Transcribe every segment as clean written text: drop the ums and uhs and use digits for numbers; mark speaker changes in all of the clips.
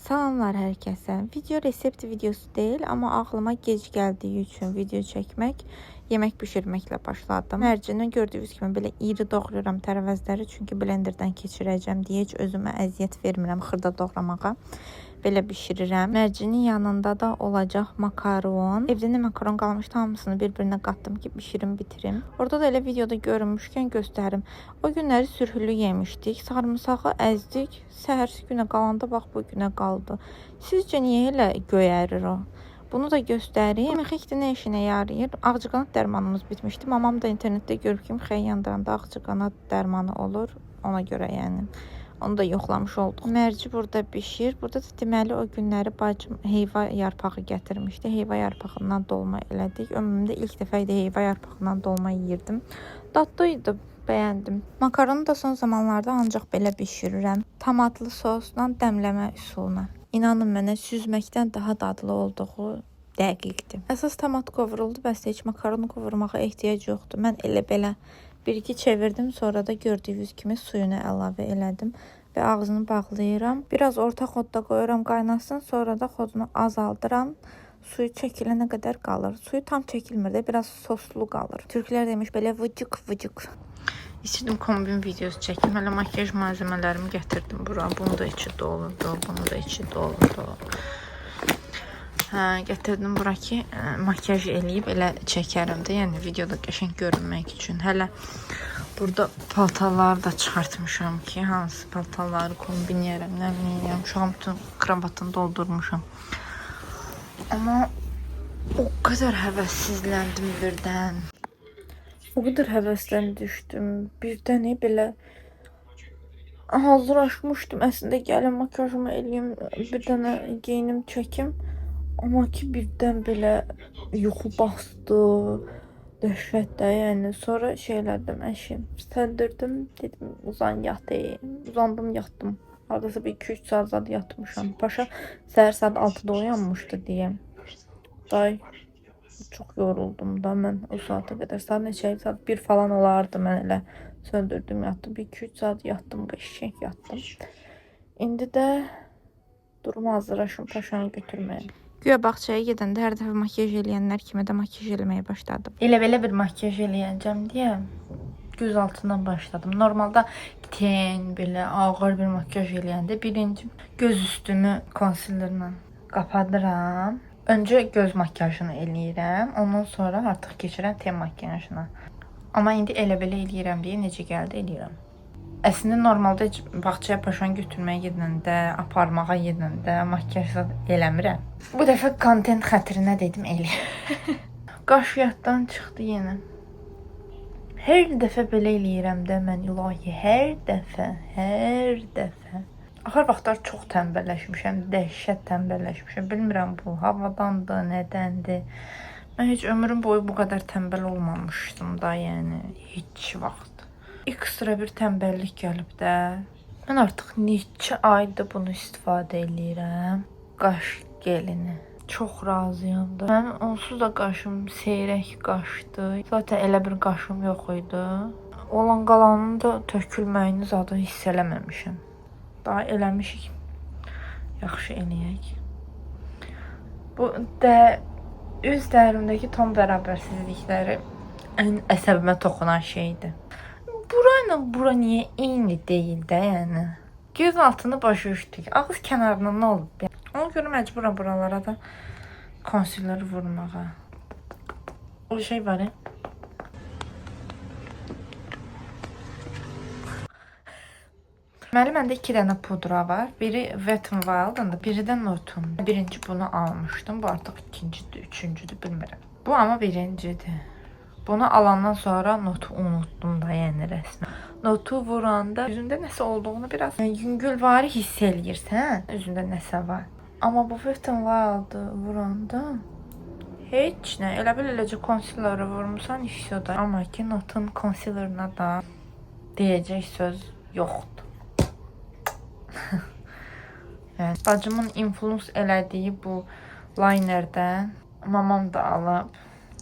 Speaker 1: Salamlar hər kəsə. Video resept videosu deyil, amma ağlıma gec gəldiyi üçün video çəkmək, yemək bişirməklə başladım. Mərcini gördüyünüz kimi belə iri doğrayıram tərəvəzləri, çünki blenderdən keçirəcəm deyə heç özümə əziyyət vermirəm xırda doğramağa. Belə bişirirəm. Mərcinin yanında da olacaq makaron. Evdə nə makaron qalmışdı, hamısını bir-birinə qatdım ki, bişirim, bitirim. Orada da elə videoda görünmüşkən göstərim. O günləri sürhülü yemişdik. Sarımsağı əzdik. Səhərsi günə qalanda bax bu günə qaldı. Sizcə niyə elə göyərir o? Bunu da göstəreyim. Mexikdə nə işinə yarayır? Ağcaqanad dərmanımız bitmişdi. Mamam da internetdə görüb ki, mixəyi yandıranda ağcaqanad dərmanı olur. Ona görə yəni. Onu da yoxlamış olduq. Mərci burada bişir. Burada da deməli o günləri bacım heyva yarpağı gətirmişdi. Heyva yarpağından dolma elədik. Ömrümdə ilk dəfə idi heyva yarpağından dolma yeyirdim. Dadlı idi, bəyəndim. Makaronu da son zamanlarda ancaq belə bişirirəm. Tomatlı sosla dəmləmə üsuluna. İnanın mənə süzməkdən daha dadlı olduğu dəqiqdir. Əsas tomat qovuruldu, bəs heç makaron qovurmağa ehtiyac yoxdur. Mən elə belə bir-iki çevirdim, sonra da gördüyünüz kimi suyunu əlavə elədim və ağzını bağlayıram. Biraz orta xodda qoyuram qaynasın, sonra da xodunu azaldıram. Suyu çəkilənə qədər qalır. Suyu tam çəkilmir də, biraz soslu qalır. Türklər demiş belə vıcıq. İstədim kombin videosu çəkim. Hələ makyaj malzəmələrimi gətirdim bura. Bunu da içi doludur, bunu da içi doludur. Gətirdim bura ki, makyaj eləyib elə çəkərəm də, yəni videoda qəşəng görünmək üçün. Hələ burada paltarları da çıxartmışam ki, hansı paltarları kombinləyərəm, nə biləyəm. Şu an bütün kravatını doldurmuşam. Amma o qədər həvəssizləndim birdən. O qədər həvəsdən düşdüm. Birdən belə hazırlaşmışdım. Əslində gəlin makyajımı eləyim, bir dənə geyinim, çəkim. Amma ki birdən belə yuxu bastı, dəhşətdə, yəni. Sonra şeylərdim, əşim, səndirdim, dedim uzan yatayım. Uzandım, yatdım. Hardasa bir 2-3 saat zaten yatmışam. Paşa səhər saat 6-da uyanmışdı deyə. Day, çox yoruldum da mən o saata qədər. Saat neçə, saat 1 falan olardı, mən elə söndürdüm, yatdım. Bir 2-3 saat yatdım, qəşəng yatdım. İndi də duruma hazırlaşım paşanı götürməyə. Güya bağçaya gedəndə hər dəfə makyaj eləyənlər kimi də makyaj eləməyə başladım. Elə-belə bir makyaj eləyəcəm deyə göz altından başladım. Normalda ten, belə ağır bir makyaj eləyəndə birinci göz üstümü konsilerlə qapadıram. Öncə göz makyajını eləyirəm, ondan sonra artıq keçirəm ten makyajına. Amma indi elə-belə eləyirəm deyə necə gəldi eləyirəm. Əslində normalda heç bağçaya paşanı götürməyə gedəndə, aparmağa gedəndə makyaj eləmirəm. Bu dəfə kontent xətrinə dedim eləyirəm. Qaş yaddan çıxdı yenə. Hər dəfə belə eləyirəm də mən, ilahi, hər dəfə. Axır vaxtlar çox tənbəlləşmişəm, dəhşət tənbəlləşmişəm. Bilmirəm bu havadandır, nədəndir. Mən heç ömrüm boyu bu qədər tənbəl olmamışdım da, yəni heç vaxt. Ekstra bir tənbəllik gəlib də. Mən artıq neçə aydır bunu istifadə eləyirəm. Qaş gelini. Çox razıyam da. Mənim onsuz da qaşım seyrək qaşdı. Zaten elə bir qaşım yox idi. Olan qalanını da tökülməyini zaten hiss eləməmişim. Daha eləmişik. Yaxşı eləyək. Bu da üz dərimdəki ton bərabərsizlikləri ən əsəbimə toxunan şeydir. Burayla bura niyə eyni deyil də, yəni? Göz altını başa düşdük. Ağız kənarına nə olub? Ona görə məcburam buralara da konsileri vurmağa. O şey var ya. Deməli, məndə 2 dənə pudra var. Biri Wet n Wild'ın da, biri də Notun. Birinci bunu almışdım. Bu artıq ikincidir, üçüncüdür, bilmirəm. Bu amma birincidir. Bunu alandan sonra notu unuttum da, yəni rəsmən. Notu vuranda üzündə nəsə olduğunu biraz yüngülvari hiss eləyirsən, üzündə nəsə var. Amma bu Wet n Wild'ı vuranda heç nə, elə bil eləcə konsileri vurmuşsan, işsə da. Amma ki, Notun konsilerına da deyəcək söz yoxdur. Yəni, bacımın influence elədiyi bu linerdən mamam da alıb.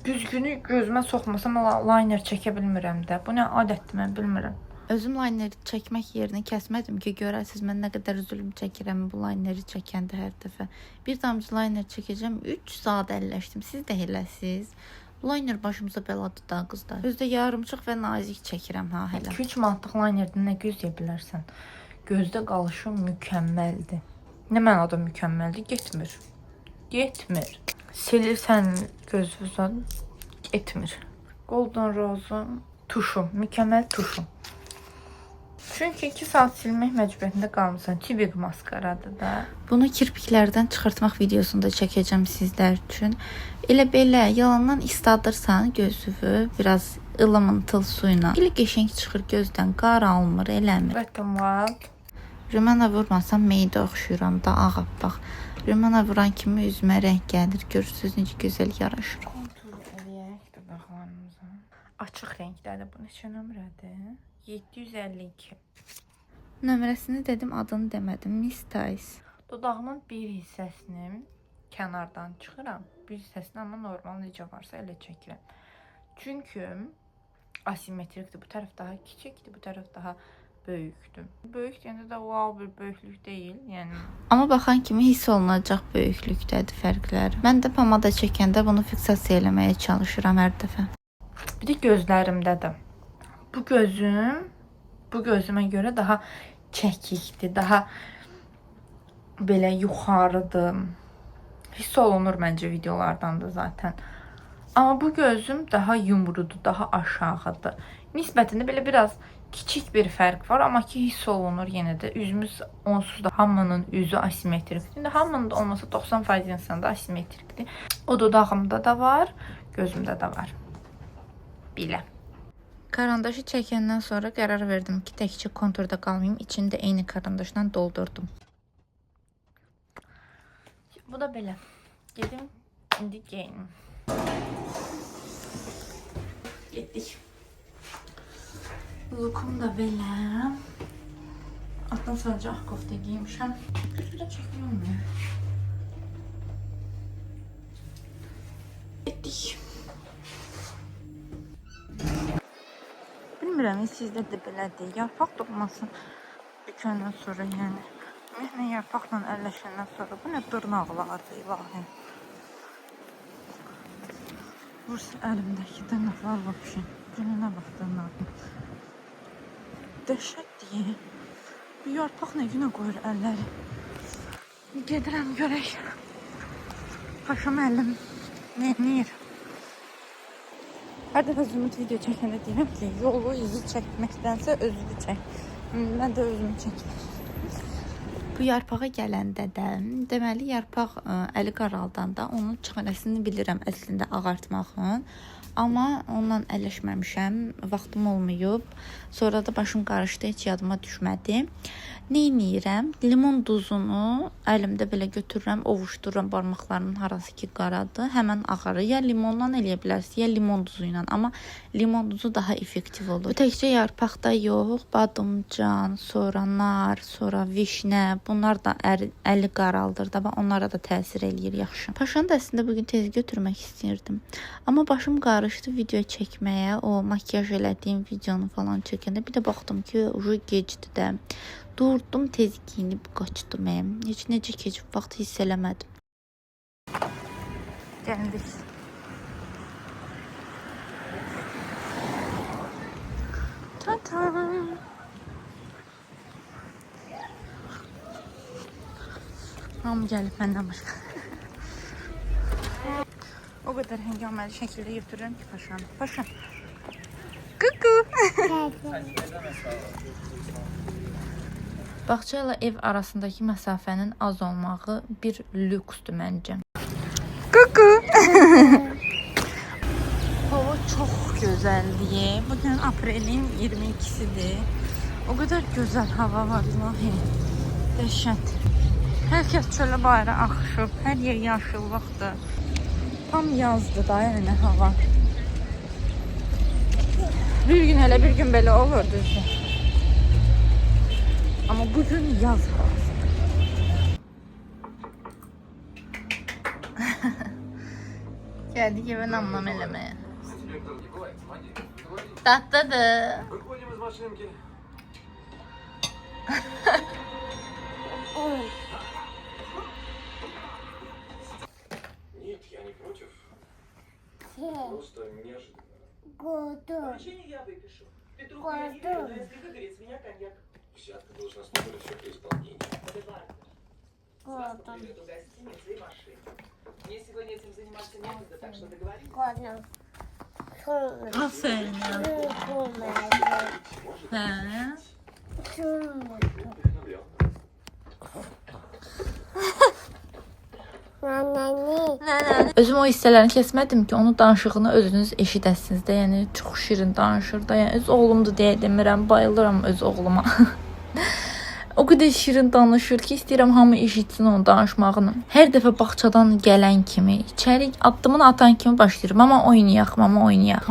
Speaker 1: Düzgünü gözümə soxmasam liner çəkə bilmirəm də. Bu nə adətdir, mən bilmirəm. Özüm layneri çəkmək yerini kəsmədim ki, görəsiz mən nə qədər zülm çəkirəm bu layneri çəkəndə hər dəfə. Bir damcı layner çəkəcəm, 3 saat əlləşdim. Siz də eləsiz. Layner başımıza bəladır da qızlar. Özdə yarımçıq və nazik çəkirəm ha hələ. 2-3 manatlıq laynerdən nə gözləyə bilərsən? Gözdə qalışım mükəmməldir. Nə mənada mükəmməldir? Getmir. Getmir. Silirsən gözünüzdən getmir. Golden Rose tuşum, mükəmməl tuşum. Çünki 2 saat silmək məcburiyyətində qalmısan. Tibik maskaradır da. Bunu kirpiklərdən çıxartmaq videosunda çəkəcəm sizlər üçün. Elə belə yalandan isladırsan gözünü biraz ılıımtıl suyla. Elə qəşəng çıxır gözdən, qaralmır, eləmir. Bəttəm var. Rümana vurmasam meydə oxşuyuram da ağappaq. Rümana vuran kimi üzümə rəng gəlir. Görürsünüz necə gözəl yaraşır. Kontur eləyək dodaqlarımıza. Açıq rəngdədir. Bu neçə nömrədir? 752. Nömrəsini dedim, adını demədim. Miss Tice. Dodağımın bir hissəsini kənardan çıxıram. Bir hissəsini amma normal necə varsa elə çəkirəm. Çünki asimetrikdir. Bu tərəf daha kiçikdir, bu tərəf daha böyükdür. Böyük deyəndə də wow bir böyüklük deyil, yəni. Amma baxan kimi hiss olunacaq böyüklükdədir fərqləri. Mən də pomada çəkəndə bunu fiksasiya eləməyə çalışıram hər dəfə. Bir də gözlərimdədir. Bu gözümə görə daha çəkikdir, daha belə yuxarıdır. Hiss olunur məncə videolardan da zaten. Amma bu gözüm daha yumrudur, daha aşağıdır. Nisbətində belə biraz kiçik bir fərq var, amma ki hiss olunur yenə də. Üzümüz onsuz da hamının üzü asimetrikdir. İndi hamının da olmasa 90% insanda asimetrikdir. O dodağımda da var, gözümdə də var. Belə. Karandaşı çəkəndən sonra qərar verdim ki, təkcə konturda qalmayım, içini də eyni karandaşla doldurdum. Bu da belə. Gedim, indi geyinim. Getdik. Lookum da belə. Altdan sadəcə ağ kofta giymişəm. Gözümdə çəkmə olmuyor. Getdik. Bilmirəm, sizdə də belədir. Yarpaq doğmasın bükəndən sonra, yəni. Ümumiyyətlə, yarpaqla əlləşəndən sonra. Bu nə dırnaqlardır, ilahi. Vursa əlimdəki dırnaqlar vapşin. Gününə bax dırnaqım. Dəhşətdir. Bu yarpaq nə günə qoyur əlləri. Gedirəm görək. Paşam əlim neyir? Hər dəfə zümrüt video çəkəndə deyirəm ki, yolu izi çəkməkdənsə özünü çək. Mən də özümü çəkməm. Bu yarpağa gələndə də, deməli yarpaq əli qaraldanda onun çarəsini bilirəm əslində ağartmağın. Amma onunla əlləşməmişəm, vaxtım olmayıb. Sonra da başım qarışdı, heç yadıma düşmədi. Neyniyirəm? Limon duzunu əlimdə belə götürürəm, ovuşdururam barmaqlarımın harası ki qaradır. Həmən ağarır. Ya limondan eləyə bilərsiniz, ya limon duzu ilə. Amma limon duzu daha effektiv olur. Bu təkcə yarpaqda yox, badımcan, sonra nar, sonra vişnə. Bunlar da əli qaraldır da və onlara da təsir eləyir yaxşı. Paşanı da əslində bugün tez götürmək istəyirdim. Amma başım qarışdı video çəkməyə. O makyaj elədiyim videonu falan çəkəndə bir də baxdım ki, ucu gecdi də. Durdum, tez giyinib qaçdım. Heç necə keçib vaxt hiss eləmədim. Gəldik. Ta-ta! Hamı gəlib məndən başqa. O qədər həngaməli şəkildə götürürəm ki, paşam. Paşam. Kuku. Bağça ilə ev arasındakı məsafənin az olmağı bir lüksdür məncə. Kuku. Hava çox gözəldir. Bugün aprelin 22-sidir. O qədər gözəl hava var, ilahi. Dəhşət. Hər kəs çölə bayra axışıb. Hər yer yaşıllıqdır. Tam yazdı da yəni hava. Bir gün elə bir gün belə olur düzdür. Amma bugün yaz havası. Gəldik evə namlam eləməyə. Tatlıdır.
Speaker 2: Нет, я не против. Просто неожиданно.
Speaker 3: Поручение я выпишу. Петруха Владимировна, но если выгорит, с меня коньяк.
Speaker 2: Взятка должностного или все при исполнении.
Speaker 3: Эдуард, с вас по билету гостиницы и машины. Мне сегодня этим заниматься некогда, так что договорились.
Speaker 1: Aferin ya. Hə.
Speaker 2: Вдохновлял.
Speaker 1: Özüm o hissələrini kəsmədim ki, onun danışığını özünüz eşidəsiniz də. Yəni çox şirin danışır da. Yəni öz oğlumdur deyə demirəm, bayılıram öz oğluma. O qədər şirin danışır ki, istəyirəm hamı eşitsin onun danışmağını. Hər dəfə bağçadan gələn kimi, içəri addımını atan kimi başlayır. Mama oynayaq, mama oynayaq.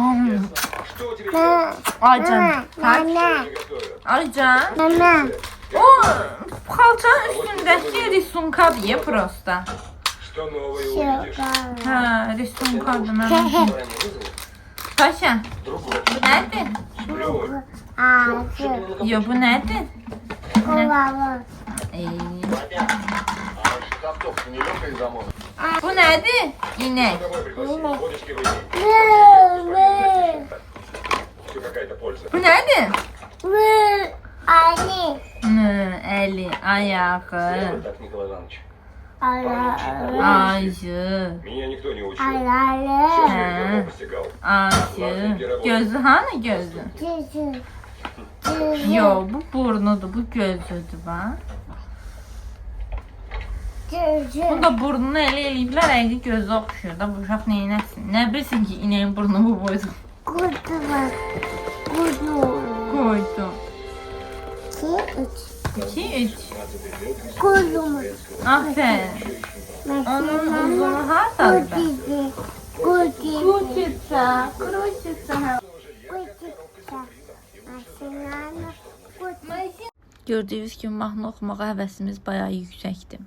Speaker 2: Что тебе делать?
Speaker 1: Aycan. Aycan. O xalçanın üstündəki risunkadır ya prosta.
Speaker 2: Что новое увидишь?
Speaker 1: Hə, risunkadır mən.
Speaker 2: Ранее вызови.
Speaker 1: Paşa,
Speaker 2: Другой.
Speaker 1: bu nədir?
Speaker 2: Клёвый.
Speaker 1: Yo, bu nədir?
Speaker 2: Шкафтовка не легкая замок.
Speaker 1: Bu nədir? İnək.
Speaker 2: Домой пригласи. Водочки выпей. Все какая-то польза.
Speaker 1: Bu nədir? Əli, ayağı,
Speaker 2: Сделай так, Николай Иванович.
Speaker 1: ayı,
Speaker 2: Меня никто не учил. Все своих постигал.
Speaker 1: ayı. Gözü hanı gözü? Yo, bu burnudur, bu gözüdür bax. Bunu da burnunu elə eləyiblər, əli gözü oxşuyur da bu uşaq neynəsin? Nə bilsin ki, inəyin burnu bu boyda. Koydu. 2, 3. Aferin. Onun uzunu hardadır bə? Крутится, крутится. Gördüyünüz kimi mahnı oxumağa həvəsimiz bayağı yüksəkdir.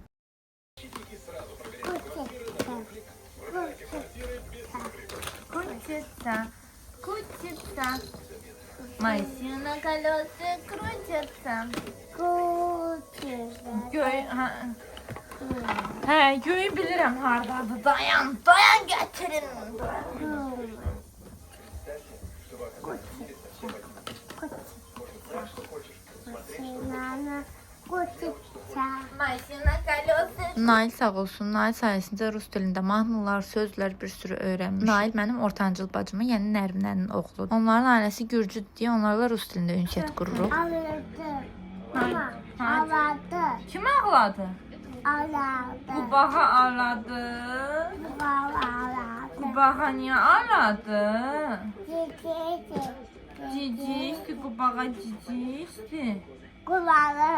Speaker 1: Крутится, крутится. Машина колеса крутятся. Göy, hə, göyü bilirəm hardadır. Dayan, dayan gətirin. Nail sağ olsun. Nail sayəsində rus dilində mahnılar, sözlər bir sürü öyrənmiş. Nail mənim ortancıl bacımın, yəni Nərminənin oğludur. Onların ailəsi gürcüdür deyə onlarla rus dilində ünsiyyət qururuq. Kim ağladı? Qubağa ağladı. Qubağa niyə ağladı? Cicişdi, qubağa cicişdi. Qulağı.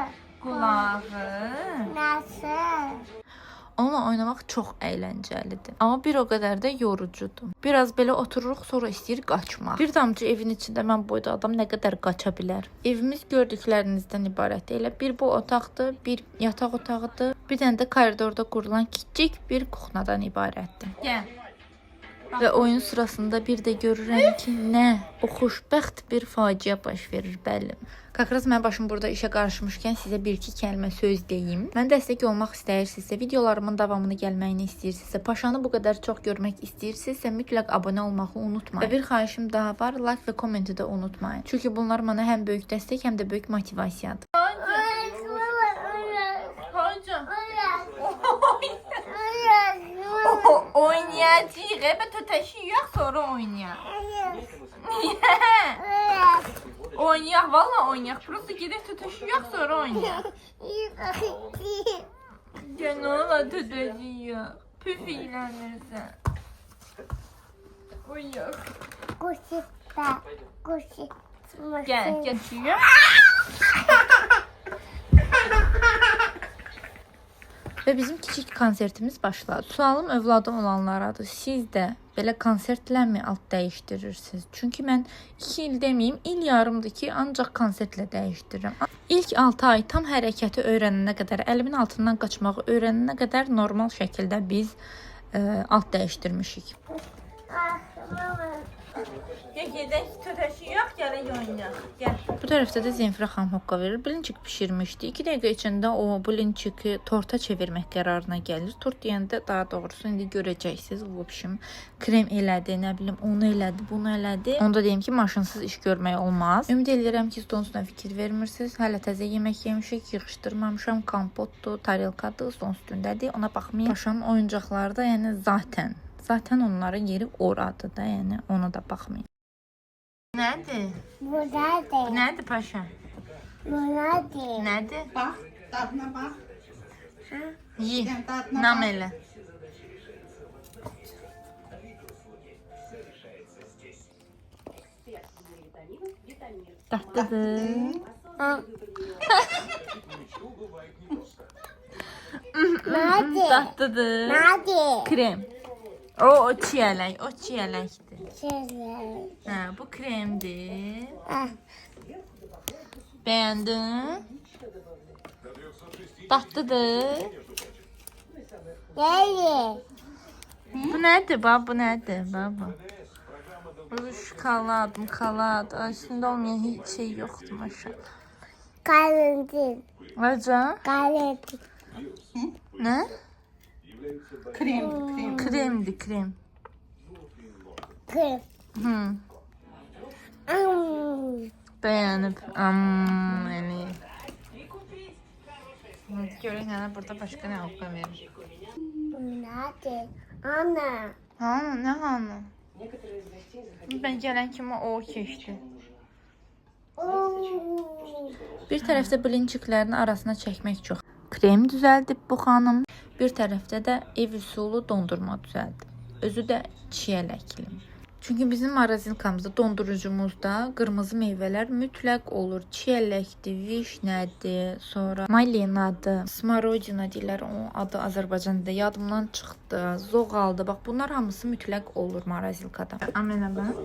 Speaker 1: Onunla oynamaq çox əyləncəlidir. Amma bir o qədər də yorucudur. Biraz belə otururuq, sonra istəyir qaçmaq. Bir damcı evin içində mən boyda adam nə qədər qaça bilər. Evimiz gördüklərinizdən ibarət elə. Bir bu otaqdır, bir yataq otağıdır. Bir dənə də koridorda qurulan kiçik bir kuxnadan ibarətdir. Gəl. Və oyun sırasında bir də görürəm ki, nə o xoşbəxt bir faciə baş verir, bəli. Kakraz mən başım burada işə qarışmışkən sizə bir-iki kəlmə söz deyim. Mən dəstək olmaq istəyirsinizsə, videolarımın davamını gəlməyini istəyirsinizsə, Paşanı bu qədər çox görmək istəyirsinizsə, mütləq abunə olmağı unutmayın. Və bir xahişim daha var, like və kommenti də unutmayın. Çünki bunlar mənə həm böyük dəstək, həm də böyük motivasiyadır. Oynayacağıq, evet öteşiyək, sonra oynayaq. Niyə? Oynayaq, valla oynayaq. Просто gedək tütüşüyək, sonra oynayaq. Gel ola tütüşüyək. Püf iylənirsən. Oynayaq. Gel, geçiyor. Və bizim kiçik konsertimiz başladı. Sualım övladım olanlaradır. Siz də belə konsertlərmi alt dəyişdirirsiniz? Çünki mən 2 il deməyim, il yarımdır ki, ancaq konsertlə dəyişdirirəm. İlk 6 ay tam hərəkəti öyrənənə qədər, əlimin altından qaçmağı öyrənənə qədər normal şəkildə biz alt dəyişdirmişik. Gel gedək, tötəşi yox, gələk oynayaq. Gəl. Bu tərəfdə də Zemfira xanım hoqqa verir. Blincik bişirmişdi. 2 dəqiqə içində o blinciki torta çevirmək qərarına gəlir. Tort deyəndə daha doğrusu indi görəcəksiniz. Bu bişim krem elədi, nə bilim, onu elədi, bunu elədi. Onda deyim ki, maşınsız iş görmək olmaz. Ümid edirəm ki, stonsuna fikir vermirsiniz. Hələ təzə yemək yemişik, yığışdırmamışam. Kompotdur, tarelkadır, stons üstündədir. Ona baxmayın. Paşanın oyuncaqları da yəni zaten onların yeri oradır da, yəni ona da baxmayın. Nədir?
Speaker 3: Bu nədir?
Speaker 1: Nədir paşa?
Speaker 3: Bu nədir?
Speaker 1: Nədir?
Speaker 4: Bax, dadına bax.
Speaker 1: Ye,
Speaker 4: Dadına
Speaker 1: nam
Speaker 4: bax.
Speaker 1: elə. Dadlıdır.
Speaker 3: Nədir?
Speaker 1: Dadlıdır.
Speaker 3: Nədir?
Speaker 1: Krem. O çiyələkdir.
Speaker 3: Şeylər.
Speaker 1: Hə, bu kremdir.
Speaker 3: Ah,
Speaker 1: Bəyəndin? Dadlıdır.
Speaker 3: Gəlir.
Speaker 1: Bu nədir baba? Bu nədir baba? Bu şokolad. Üstündə olmayan heç şey yoxdur maşallah.
Speaker 3: Qalındır.
Speaker 1: Aca?
Speaker 3: Qalındır.
Speaker 1: Nə?
Speaker 4: Krem.
Speaker 1: Kremdir, krem.
Speaker 3: Kır.
Speaker 1: Hı. Bəyənib. Yəni. Görək mənə burada başqa nə oxuya verir.
Speaker 3: Bu nədir? Ana.
Speaker 1: Hanı, nə hanı? Ben gələn kimi o keçdi. Bir tərəfdə blinciklərin arasına çəkmək çox krem düzəldib bu xanım. Bir tərəfdə də ev üsulu dondurma düzəldib. Özü də çiyələkli. Çünki bizim marazinkamızda, dondurucumuzda qırmızı meyvələr mütləq olur. Çiyələkdir, vişnədir, sonra malinadır, smarodina deyirlər, o adı Azərbaycanda yadımdan çıxdı, zoğaldır. Bax bunlar hamısı mütləq olur marazinkada. Amena bax.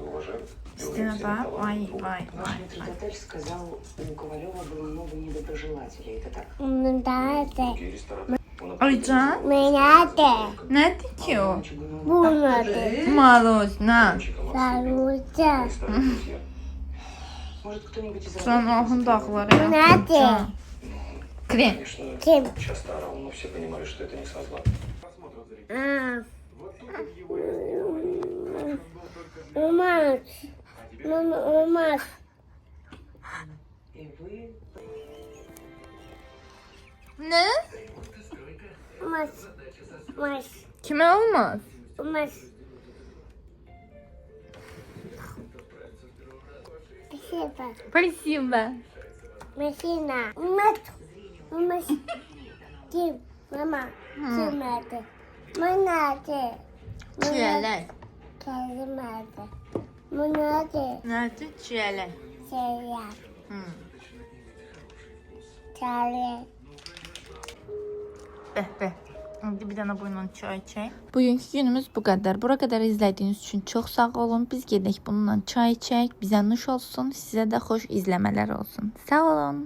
Speaker 1: Üstünə bax. Vay.
Speaker 5: Метрдотель сказал, у Ковалева было много недоброжелателей. Это так?
Speaker 3: Bu nədir?
Speaker 1: Aycan,
Speaker 3: Bu nədir?
Speaker 1: nədir ki o?
Speaker 3: Bu nədir?
Speaker 1: Maloz, nə?
Speaker 3: Sarıca.
Speaker 5: Может, кто-нибудь из
Speaker 1: Canahın dağları.
Speaker 3: Bu nədir?
Speaker 1: Krem.
Speaker 3: Kim?
Speaker 2: Часто орал, но все понимали, что это не со зла.
Speaker 3: Ah. Olmaz. Olmaz.
Speaker 5: И вы...
Speaker 1: Nə?
Speaker 3: Olmaz. Olmaz.
Speaker 1: Kimə olmaz?
Speaker 3: Olmaz. Спасибо.
Speaker 1: Спасибо.
Speaker 3: Машина. Olmaz. Olmaz. Kim? Mama. Kim nerede? Bu nerede?
Speaker 1: Çiyələk.
Speaker 3: Kendi nerede? Bu nerede?
Speaker 1: Nədir? Çiyələk.
Speaker 3: Şeyler.
Speaker 1: Hı.
Speaker 3: Çare.
Speaker 1: Bəh. İndi bir dənə bununla çay çək. Bugünkü günümüz bu qədər. Bura qədər izlədiyiniz üçün çox sağ olun. Biz gedək bununla çay çək. Bizə nuş olsun. Sizə də xoş izləmələr olsun. Sağ olun.